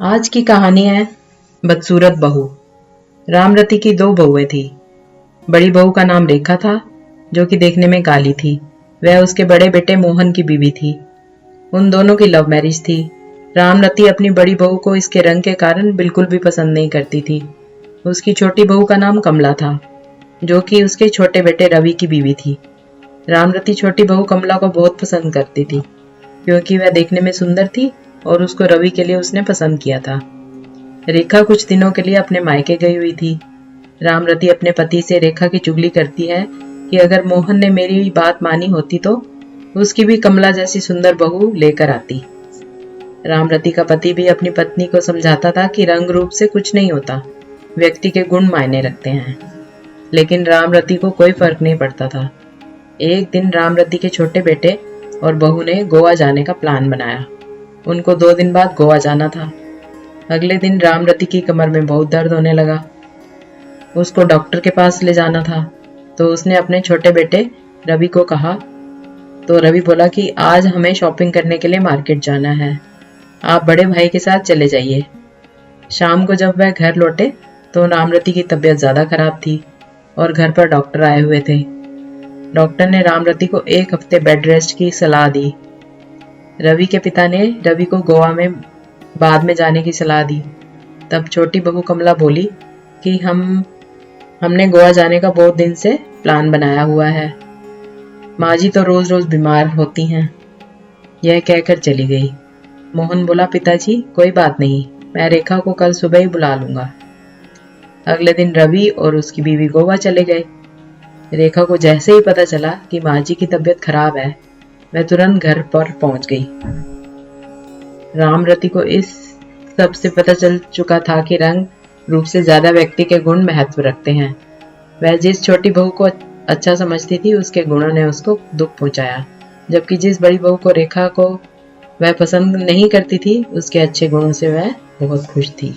आज की कहानी है बदसूरत बहू। रामरती की दो बहुएं थी। बड़ी बहू का नाम रेखा था, जो कि देखने में काली थी। वह उसके बड़े बेटे मोहन की बीवी थी। उन दोनों की लव मैरिज थी। रामरती अपनी बड़ी बहू को इसके रंग के कारण बिल्कुल भी पसंद नहीं करती थी। उसकी छोटी बहू का नाम कमला था, जो कि उसके छोटे बेटे रवि की बीवी थी। रामरती छोटी बहू कमला को बहुत पसंद करती थी, क्योंकि वह देखने में सुंदर थी और उसको रवि के लिए उसने पसंद किया था। रेखा कुछ दिनों के लिए अपने मायके गई हुई थी। रामरती अपने पति से रेखा की चुगली करती है कि अगर मोहन ने मेरी बात मानी होती तो उसकी भी कमला जैसी सुंदर बहू लेकर आती। रामरती का पति भी अपनी पत्नी को समझाता था कि रंग रूप से कुछ नहीं होता, व्यक्ति के गुण मायने रखते हैं। लेकिन रामरती को कोई फर्क नहीं पड़ता था। एक दिन रामरती के छोटे बेटे और बहू ने गोवा जाने का प्लान बनाया। उनको 2 दिन बाद गोवा जाना था। अगले दिन रामरती की कमर में बहुत दर्द होने लगा। उसको डॉक्टर के पास ले जाना था, तो उसने अपने छोटे बेटे रवि को कहा। तो रवि बोला कि आज हमें शॉपिंग करने के लिए मार्केट जाना है, आप बड़े भाई के साथ चले जाइए। शाम को जब वह घर लौटे तो रामरती की तबीयत ज़्यादा खराब थी और घर पर डॉक्टर आए हुए थे। डॉक्टर ने रामरती को 1 हफ्ते बेड रेस्ट की सलाह दी। रवि के पिता ने रवि को गोवा में बाद में जाने की सलाह दी। तब छोटी बहू कमला बोली कि हमने गोवा जाने का बहुत दिन से प्लान बनाया हुआ है। माँ जी तो रोज रोज बीमार होती हैं। यह कहकर चली गई। मोहन बोला, पिताजी कोई बात नहीं, मैं रेखा को कल सुबह ही बुला लूंगा। अगले दिन रवि और उसकी बीवी गोवा चले गए। रेखा को जैसे ही पता चला कि माँ जी की तबीयत खराब है, वह तुरंत घर पर पहुंच गई। रामरती को इस सब से पता चल चुका था कि रंग रूप से ज्यादा व्यक्ति के गुण महत्व रखते हैं। वह जिस छोटी बहू को अच्छा समझती थी, उसके गुणों ने उसको दुख पहुंचाया, जबकि जिस बड़ी बहू को रेखा को वह पसंद नहीं करती थी, उसके अच्छे गुणों से वह बहुत खुश थी।